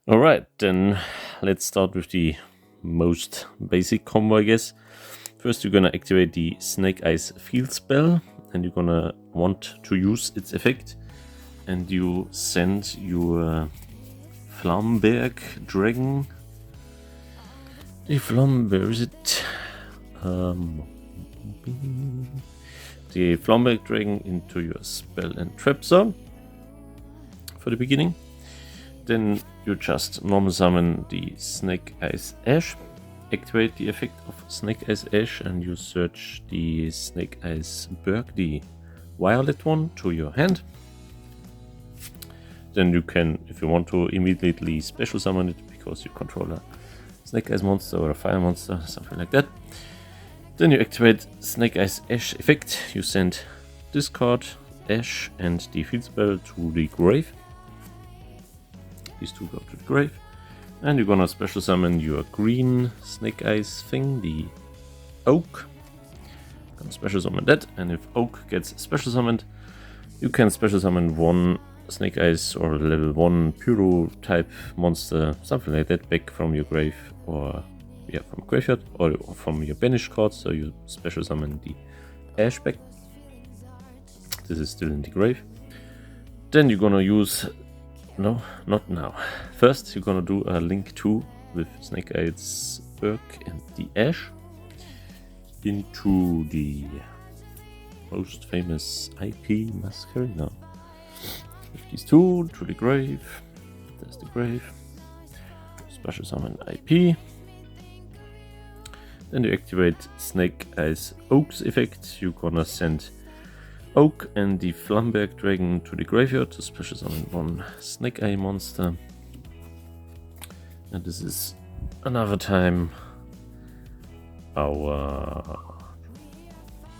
Alright, then let's start with the most basic combo, I guess. First, you're gonna activate the Snake-Eyes field spell, and you're gonna want to use its effect. And you send your Flamberg dragon. Where is it? The Flamberg dragon into your spell and trap zone for the beginning. Then you just normal summon the Snake-Eyes Ash, activate the effect of Snake-Eyes Ash, and you search the Snake-Eyes Berg, the violet one, to your hand. Then you can, if you want to, immediately special summon it because you control a Snake-Eyes monster or a fire monster, something like that. Then you activate Snake-Eyes Ash effect. You send discard Ash and the field spell to the grave. These two go to the grave. And you're gonna special summon your green Snake-Eyes thing, the Oak. Gonna special summon that, and if Oak gets special summoned, you can special summon one Snake-Eyes or level 1 Pyro type monster, something like that, back from your grave, or from graveyard, or from your banished cards, so you special summon the Ash back. This is still in the grave. Then you're gonna use... No, not now. First, you're gonna do a link 2 with Snake-Eyes Berg and the Ash into the most famous IP Masquerade. With these two to the grave. There's the grave. Special summon IP. Then you activate Snake-Eyes Oak's effect. You're gonna send Oak and the Flamberg dragon to the graveyard to special summon one Snake-Eye monster. And this is another time our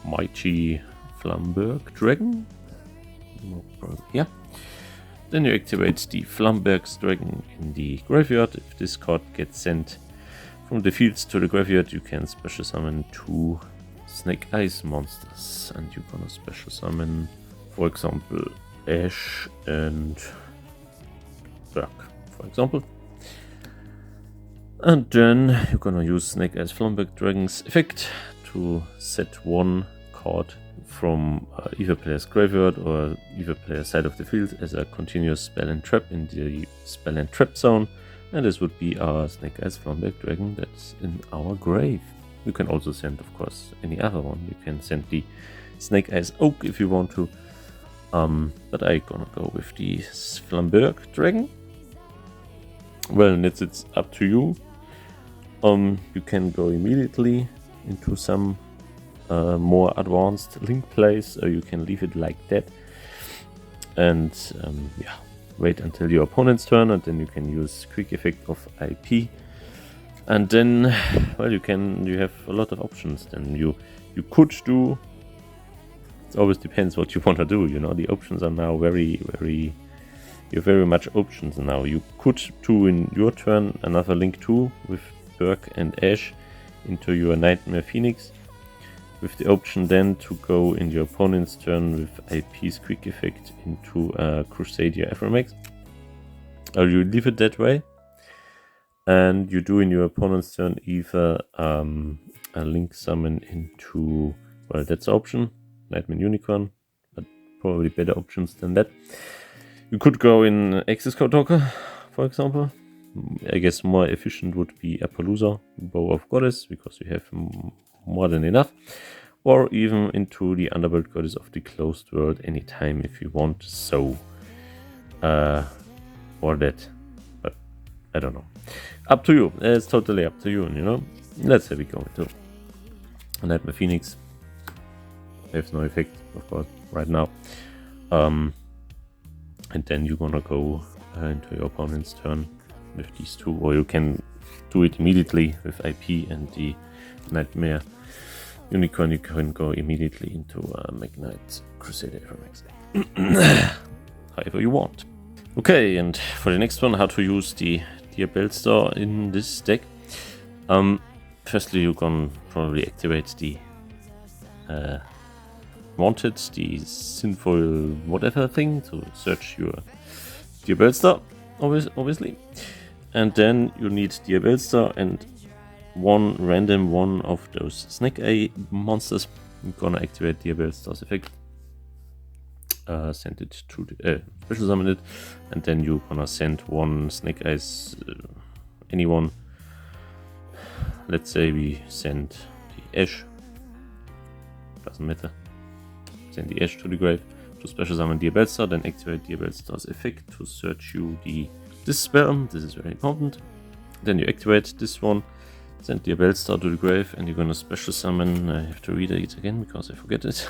mighty Flamberg dragon. No problem here. Then you activate the Flamberg's dragon in the graveyard. If this card gets sent from the fields to the graveyard, you can special summon 2 Snake-Eyes monsters, and you're gonna special summon, for example, Ash and Berg, for example. And then you're gonna use Snake-Eyes Flamberg Dragon's effect to set one card from either player's graveyard or either player's side of the field as a continuous spell and trap in the spell and trap zone, and this would be our Snake-Eyes Flamberg Dragon that's in our grave. You can also send, of course, any other one. You can send the Snake-Eyes Oak if you want to. But I'm gonna go with the Flamberg Dragon. Well, it's up to you. You can go immediately into some more advanced link plays, or you can leave it like that. And wait until your opponent's turn, and then you can use quick effect of IP. And then, well, you have a lot of options. Then you could do. It always depends what you want to do. The options are now very you have very much options now. You could do in your turn another link 2 with Berg and Ash into your Nightmare Phoenix, with the option then to go in your opponent's turn with IP's quick effect into Crusadia Aphromax. Or you leave it that way. And you do in your opponent's turn either a link summon into, well, that's the option, Nightmare Unicorn, but probably better options than that. You could go in Access Code Talker, for example. I guess more efficient would be Appaloosa, Bow of Goddess, because you have more than enough. Or even into the Underworld Goddess of the Closed World anytime if you want so. Or that. But I don't know. Up to you. It's totally up to you, Let's have it go into Nightmare Phoenix. There's no effect, of course, right now. And then you're gonna go into your opponent's turn with these two, or you can do it immediately with IP and the Nightmare Unicorn. You can go immediately into Magnite Crusader Aphromax. However you want. Okay, and for the next one, how to use the Diabellstar in this deck. Firstly, you can probably activate the wanted, the sinful whatever thing to search your Diabellstar. obviously. And then you need Diabellstar and one random one of those Snake-Eye monsters. You're gonna activate Diabellstar's effect, send it to the special summon it, and then you're gonna send one Snake-Eyes, anyone. Let's say we send the Ash, doesn't matter. Send the Ash to the grave to special summon Diabellstar, then activate Diabellstar's effect to search you this spell. This is very important. Then you activate this one, send Diabellstar to the grave, and you're gonna special summon. I have to read it again because I forget it.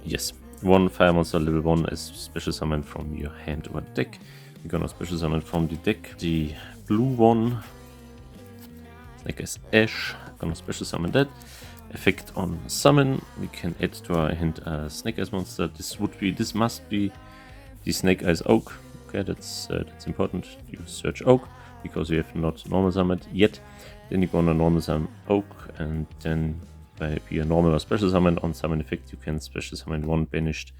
Yes, one fire monster level 1 is special summon from your hand or deck. You're gonna special summon from the deck the blue one, Snake-Eyes Ash. Gonna special summon that. Effect on summon. We can add to our hand a Snake-Eyes monster. This must be the Snake-Eyes Oak. Okay, that's important. You search Oak because you have not normal summoned yet. Then you're gonna normal summon Oak, and then by via normal or special summon on summon effect, you can special summon one banished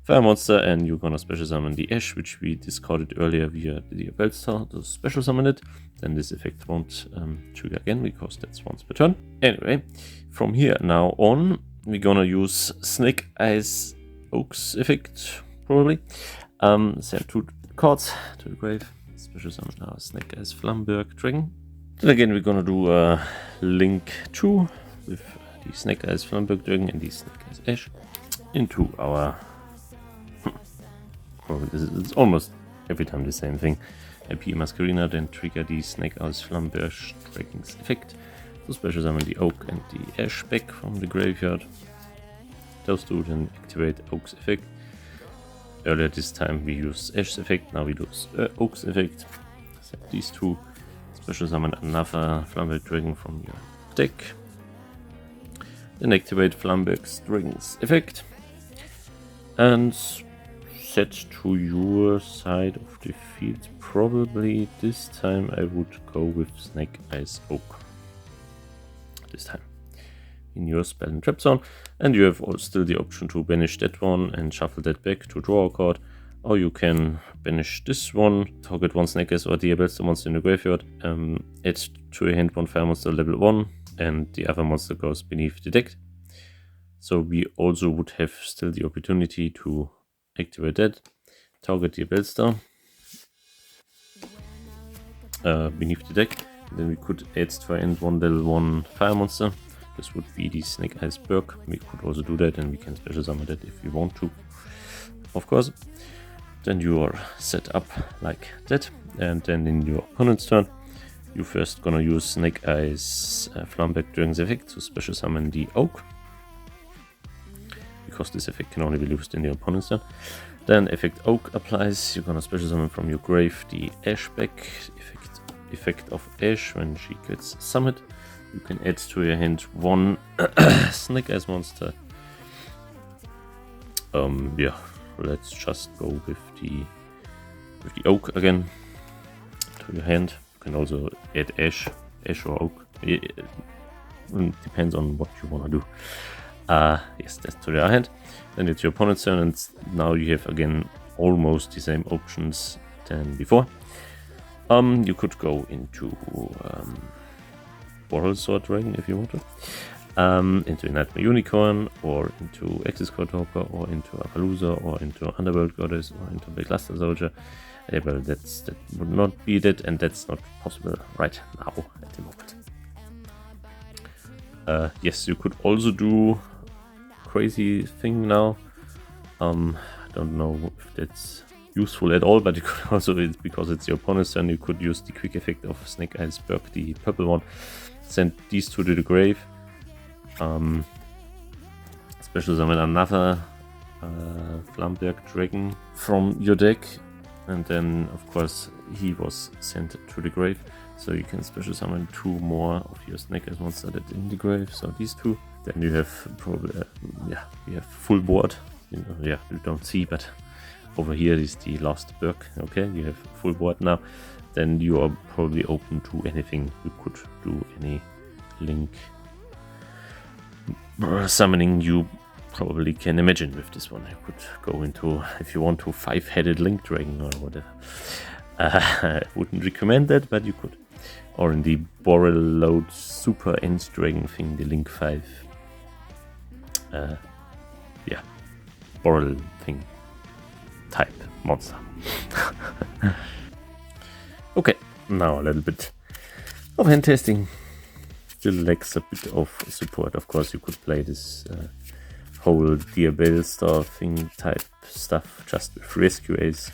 fire monster, and you're gonna special summon the Ash, which we discarded earlier via the Diabellstar to special summon it. Then this effect won't trigger again because that's once per turn. Anyway, from here now on, we're gonna use Snake-Eyes Oak's effect, probably. Send 2 cards to the grave, special summon our Snake-Eyes Flamberg Dragon. Then again, we're gonna do a Link 2 with the Snake-Eyes Flamberg Dragon and the Snake-Eyes Ash into our... it's almost every time the same thing. IP Masquerina, then trigger the Snake-Eyes Flamberg Dragon's effect to special summon the Oak and the Ash back from the graveyard. Those two then activate Oak's effect. Earlier this time we used Ash's effect, now we use Oak's effect. Set these two, special summon another Flamberg Dragon from your deck. Then activate Flamberg Dragon's effect. And set to your side of the field. Probably this time I would go with Snake-Eyes Oak. This time. In your spell and trap zone, and you have still the option to banish that one and shuffle that back to draw a card, or you can banish this one, target one Snake-Eyes or Diabellstar monster in the graveyard, add to your hand one fire monster level 1, and the other monster goes beneath the deck. So we also would have still the opportunity to activate that, target Diabellstar beneath the deck, then we could add to our hand one level 1 fire monster. This would be the Snake-Eyes Berg. We could also do that, and we can special summon that if we want to, of course. Then you are set up like that, and then in your opponent's turn, you're first gonna use Snake-Eyes Flamberg Dragon's effect to special summon the Oak, because this effect can only be used in your opponent's turn. Then effect Oak applies. You're gonna special summon from your grave the Ash back. Effect of Ash when she gets summoned. You can add to your hand one Snake-Eyes monster. Yeah, let's just go with the Oak again to your hand. You can also add Ash or Oak. It depends on what you want to do. Yes, that's to your hand. Then it's your opponent's turn, and now you have again almost the same options than before. You could go into Boral Sword Dragon if you want to, into Nightmare Unicorn, or into Axis Hopper, or into Appaloosa, or into Underworld Goddess, or into Big Luster Soldier. Well, that would not be that, and that's not possible right now at the moment. Yes, you could also do crazy thing now. I don't know if that's useful at all, but you could also, because it's your opponent's turn, you could use the quick effect of Snake-Eyes Berg, the purple one. Send these two to the grave. Special summon another Flamberg Dragon from your deck, and then of course he was sent to the grave. So you can special summon 2 more of your Snake-Eyes monster that in the grave. So these 2. Then you have probably you have full board. You don't see, but over here is the last Berg. Okay, you have full board now. Then you are probably open to anything. You could do any Link summoning you probably can imagine with this one. You could go into, if you want to, 5-headed Link Dragon or whatever. I wouldn't recommend that, but you could. Or in the Borreload Super End Dragon thing, the Link 5. Yeah, Borrel thing type monster. Okay, now a little bit of hand testing. Still lacks a bit of support. Of course, you could play this whole Diabellstar thing type stuff just with Rescue Ace.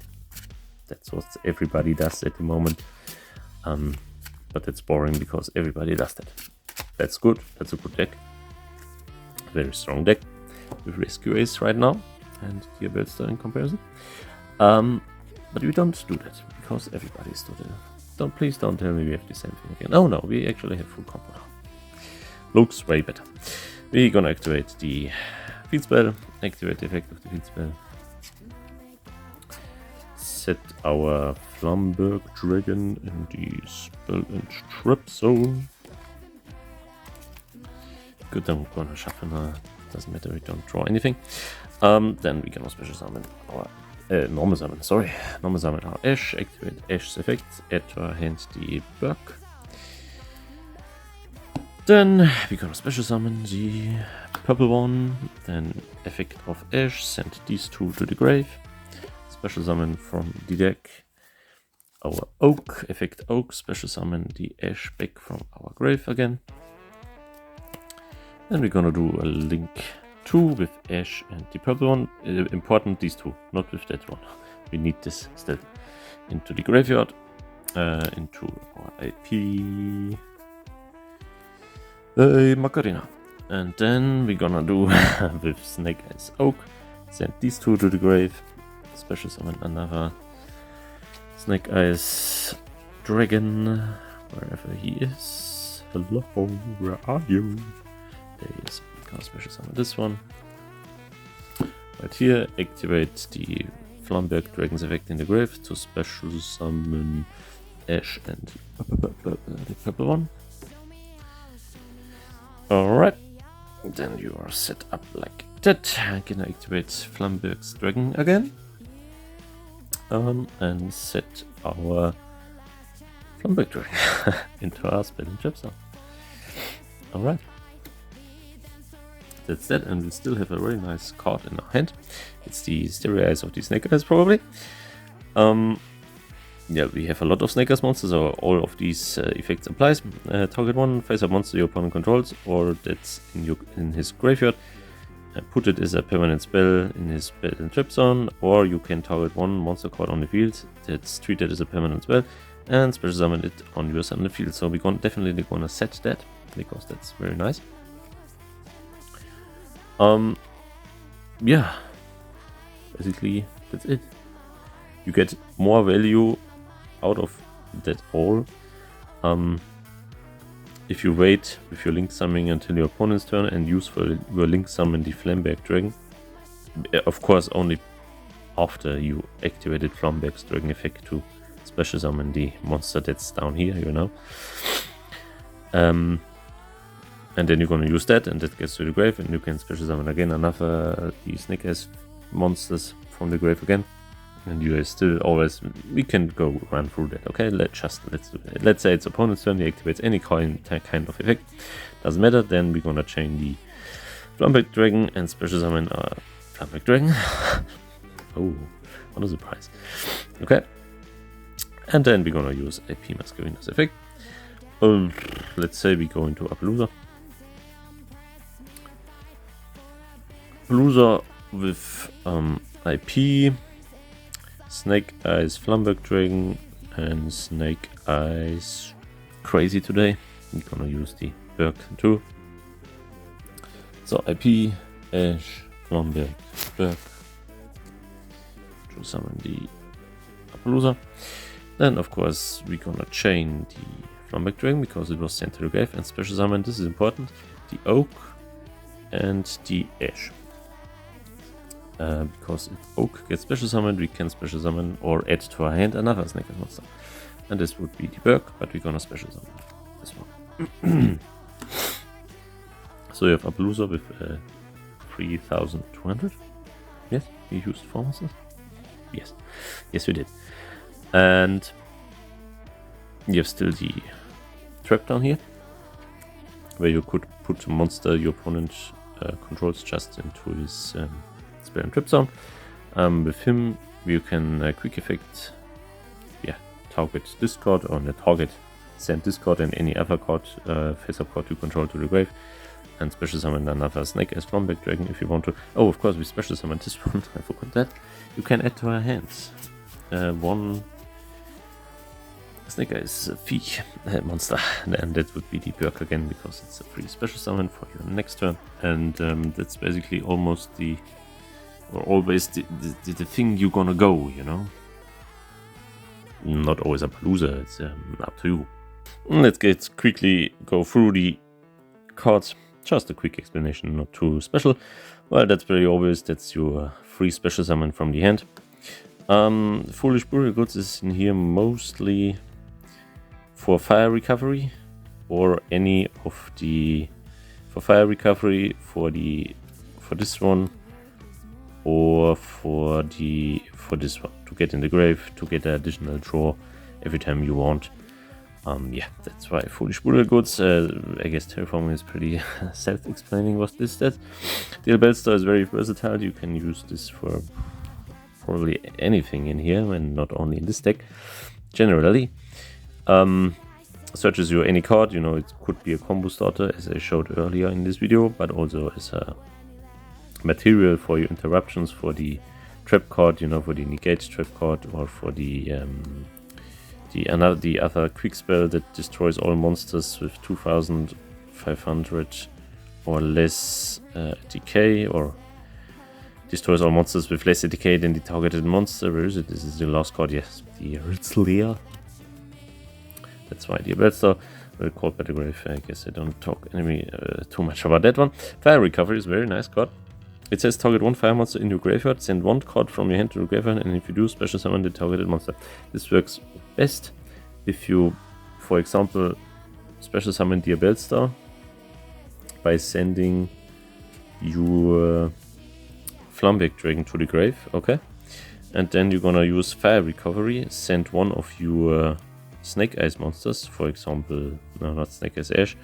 That's what everybody does at the moment. But it's boring because everybody does that. That's good. That's a good deck. Very strong deck with Rescue Ace right now and Diabellstar in comparison. But we don't do that because everybody's doing it. Please don't tell me we have the same thing again. Oh no, we actually have full combo now. Looks way better. We're gonna activate the field spell, activate the effect of the field spell. Set our Flamberg Dragon in the spell and trap zone. Good, I'm gonna shuffle now. Doesn't matter, we don't draw anything. Then we can special summon our normal summon our Ash, activate Ash's effects, add to our hand the Berg. Then we're gonna special summon the purple one, then effect of Ash, send these two to the grave. Special summon from the deck our Oak, effect Oak, special summon the Ash back from our grave again. Then we're gonna do a Link 2 with Ash and the purple one. Important, these two, not with that one. We need this still. Into the graveyard, into our IP Macarena. And then we're gonna do with Snake-Eyes Oak, send these two to the grave, special summon another Snake-Eyes Dragon, wherever he is. Hello, where are you? There he is. Gonna special summon this one. Right here, activate the Flamberg Dragon's effect in the grave to special summon Ash and the purple one. Alright, then you are set up like that. I'm gonna activate Flamberg's Dragon again. And set our Flamberg Dragon into our spell and trap zone. Alright. That's that, and we still have a very nice card in our hand. It's the Stereo Eyes of the Snake-Eyes, probably. Yeah, we have a lot of Snake-Eyes monsters, so all of these effects applies. Target one, face up monster your opponent controls, or that's in his graveyard. Put it as a permanent spell in his spell and trap zone, or you can target one monster card on the field that's treated as a permanent spell, and special summon it on your summon field. So we're definitely gonna set that, because that's very nice. Yeah, basically that's it. You get more value out of that all if you wait with your Link summoning until your opponent's turn and use for your Link summon the Flamberg Dragon. Of course, only after you activated Flamberg's Dragon effect to special summon the monster that's down here, you know. And then you're gonna use that, and that gets to the grave, and you can special summon again another the Snake-Eyes monsters from the grave again. And you are still always, we can go run through that, okay? Let's do it. Let's say it's opponent's turn, he activates any kind of effect. Doesn't matter, then we're gonna chain the Flamberg Dragon and special summon our Flamberg Dragon. Oh, what a surprise. Okay. And then we're gonna use IP Masquerader's effect. Let's say we go into Appaloosa. Appaloosa with IP, Snake-Eyes Flamberg Dragon, and Snake-Eyes Crazy today. We're gonna use the Berg too. So IP, Ash, Flamberg, Berg to summon the Appaloosa. Then of course we're gonna chain the Flamberg Dragon because it was sent to the grave, and special summon, this is important, the Oak and the Ash. Because if Oak gets special summoned, we can special summon or add to our hand another Snake-Eyes monster. And this would be the Berg, but we're gonna special summon this one. So you have Appaloosa with 3,200. Yes, we used 4 monsters. Yes, we did. And you have still the trap down here, where you could put a monster your opponent controls just into his spell and trap zone. With him, you can quick effect, target this card, or the target send this card and any other card, face-up card you control to the grave, and special summon another Snake-Eyes Diabellstar dragon if you want to. Oh, of course, we special summon this one. I forgot that. You can add to our hands one Snake-Eyes Fee monster, and that would be the perk again, because it's a free special summon for your next turn. And that's basically almost always the thing you're gonna go, you know. Not always a loser, it's up to you. Let's quickly go through the cards. Just a quick explanation, not too special. Well, that's very obvious. That's your free special summon from the hand. Foolish Burial Goods is in here mostly for fire recovery, or any of the fire recovery for this one, or for this one, to get in the grave, to get an additional draw every time you want. That's why Foolish Burial Goods. I guess Terraforming is pretty self-explaining what this does. Diabellstar is very versatile. You can use this for probably anything in here, and not only in this deck. Generally, searches you any card. You know, it could be a combo starter, as I showed earlier in this video, but also as a material for your interruptions, for the trap card, you know, for the negate trap card, or for the other quick spell that destroys all monsters with 2,500 or less decay, or destroys all monsters with less decay than the targeted monster. Where is it? This is the last card. Yes, the Ritzleer. That's why Diabellstar, well called by the grave. I guess I don't talk too much about that one. Fire Recovery is a very nice card. It says target one fire monster in your graveyard, send one card from your hand to the graveyard, and if you do, special summon the targeted monster. This works best if you, for example, special summon Diabellstar by sending your Flambeck Dragon to the grave, okay? And then you're gonna use Fire Recovery, send one of your Snake-Eyes monsters, for example, no, not Snake-Eyes Ash,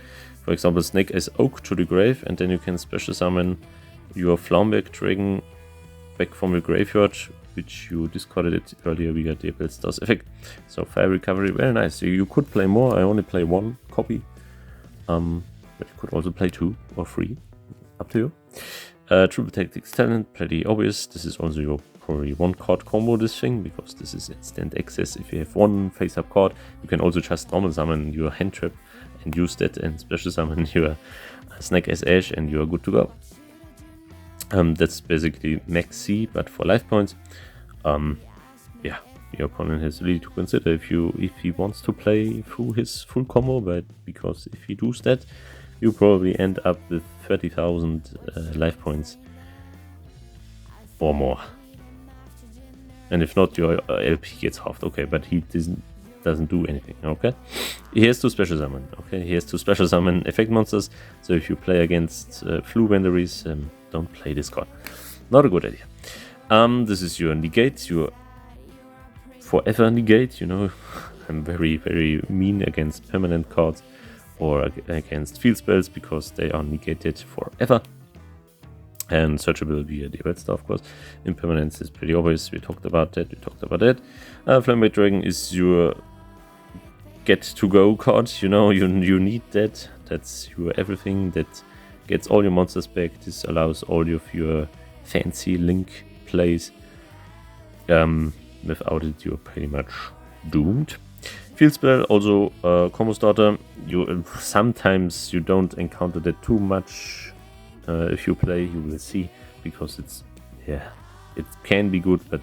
for example, Snake-Eyes Oak to the grave, and then you can special summon your Flambeck Dragon back from your graveyard, which you discarded it earlier via Diabellstar's effect. So Fire Recovery, very nice. So you could play more. I only play one copy, but you could also play 2 or 3, up to you. Triple Tactics Talent, pretty obvious. This is also your probably one card combo, this thing, because this is instant access. If you have one face-up card, you can also just normal summon your hand trap and use that, and special summon your Snake-Eyes Ash, and you are good to go. That's basically max C, but for life points. Your opponent has really to consider if he wants to play through his full combo, but because if he does that, you probably end up with 30,000 life points or more. And if not, your LP gets halved. Okay, but he doesn't do anything. Okay, he has to special summon. Okay, he has to special summon effect monsters. So if you play against Flu Vendaries, don't play this card. Not a good idea. This is your negate, your forever negate. You know, I'm very, very mean against permanent cards or against field spells because they are negated forever. And searchable via Diabellstar, of course. Impermanence is pretty obvious. We talked about that. Flambeck Dragon is your get-to-go card. You know, you need that. That's your everything. That gets all your monsters back. This allows all of your fancy link plays. Without it, you're pretty much doomed. Field spell, also combo starter. Sometimes you don't encounter that too much. If you play, you will see, because it can be good, but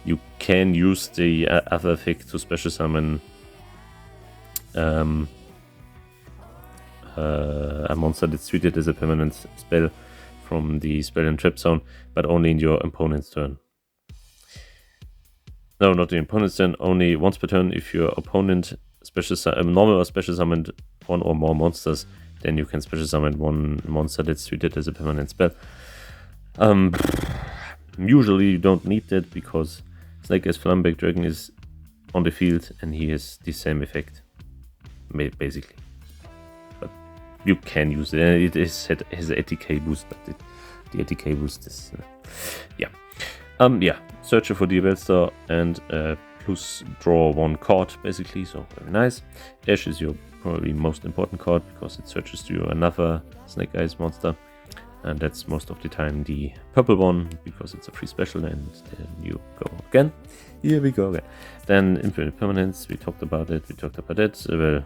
you can use the other effect to special summon a monster that's treated as a permanent spell from the spell and trap zone, but only in your opponent's turn. No, not the opponent's turn, only once per turn. If your opponent normal or special summoned one or more monsters, then you can special summon one monster that's treated as a permanent spell. Usually you don't need that because Snake-Eyes Flambeck Dragon is on the field and he has the same effect, basically. But you can use it, and it has an ATK boost, but the ATK boost is Searcher for Diabellstar and plus draw one card, basically, so very nice. Ash is your probably most important card because it searches to you another Snake-Eyes monster, and that's most of the time the purple one because it's a free special, and then you go again. Here we go again. Then Infinite Permanence, we talked about it, well,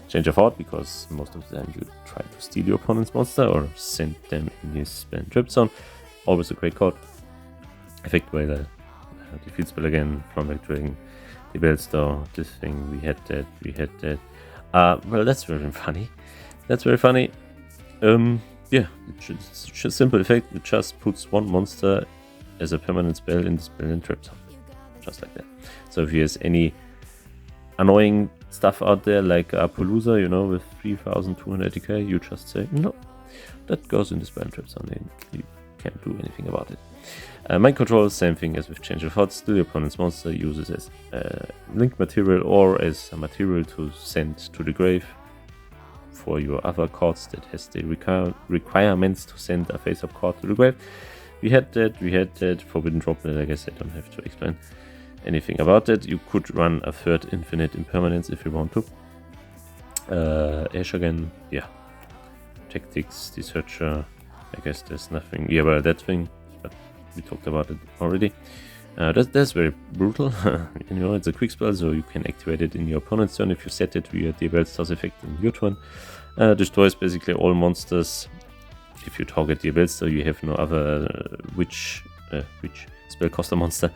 change of heart because most of the time you try to steal your opponent's monster or send them in his spell and trap zone. Always a great card. Effect Whaler, defeat spell again, Flambeck Dragon, Diabellstar, this thing, we had that. Well, that's very funny. Yeah, it's just a simple effect. It just puts one monster as a permanent spell in the spell and trap zone. Just like that. So if there's any annoying stuff out there like Apollousa, you know, with 3200 ATK, you just say, no, that goes in the spell and trap zone, and you can't do anything about it. Mind Control, same thing as with Change of Heart. Still, your opponent's monster uses as link material or as a material to send to the grave for your other cards that has the requirements to send a face-up card to the grave. We had that. Forbidden Droplet, I guess I don't have to explain anything about that. You could run a third Infinite Impermanence if you want to. Ash again, yeah. Tactics, the Searcher, I guess there's nothing. Yeah, well, that thing, but we talked about it already. That's very brutal. You know, it's a quick spell, so you can activate it in your opponent's turn if you set it via Diabellstar's effect in your turn. Destroys basically all monsters. If you target Diabellstar, you have no other witch spellcaster monster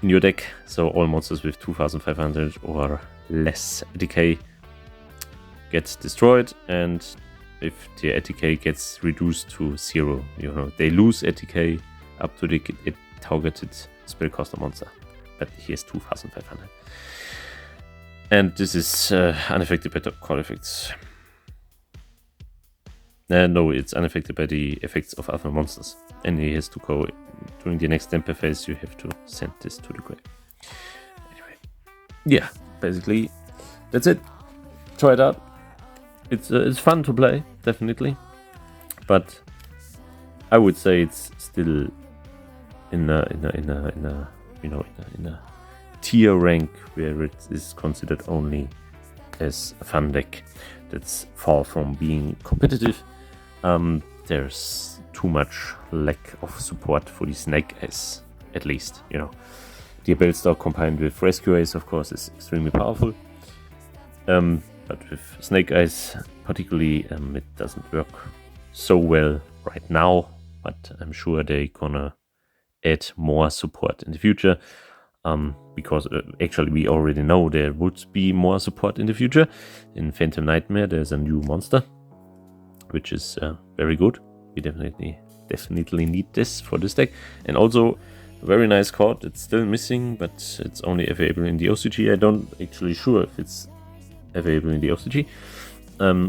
in your deck. So all monsters with 2500 or less ATK get destroyed, and if the ATK gets reduced to 0, you know, they lose ATK up to the targeted spellcaster monster, but he has 2500. And this is unaffected by top card effects. No, it's unaffected by the effects of other monsters. And he has to go during the next temper phase, you have to send this to the grave. Anyway, yeah, basically, that's it. Try it out. It's fun to play, definitely. But I would say it's still in a tier rank where it is considered only as a fun deck. That's far from being competitive. There's too much lack of support for the Snake-Eyes, at least, you know. Diabellstar combined with Rescue Ace, of course, is extremely powerful. But with Snake-Eyes particularly, it doesn't work so well right now, but I'm sure they're gonna add more support in the future, because actually we already know there would be more support in the future. In Phantom Nightmare there's a new monster, which is very good. We definitely need this for this deck. And also a very nice card, it's still missing, but it's only available in the OCG. I don't actually sure if it's available in the OCG.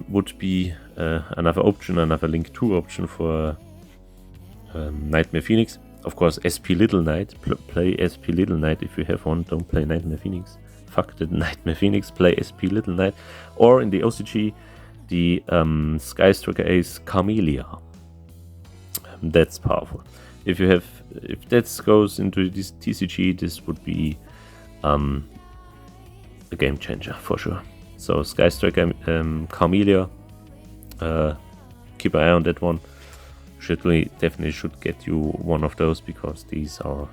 Would be another option, another Link 2 option for Nightmare Phoenix. Of course, SP Little Knight. Play SP Little Knight if you have one. Don't play Nightmare Phoenix. Fuck the Nightmare Phoenix. Play SP Little Knight. Or in the OCG, the SiCaTra Ace Camellia. That's powerful. If that goes into this TCG, this would be a game changer for sure. So SiCaTra Camellia, keep an eye on that one. Definitely should get you one of those because these are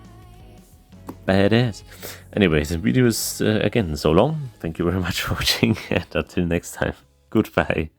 badass. Anyways, the video is again so long. Thank you very much for watching, and until next time, goodbye.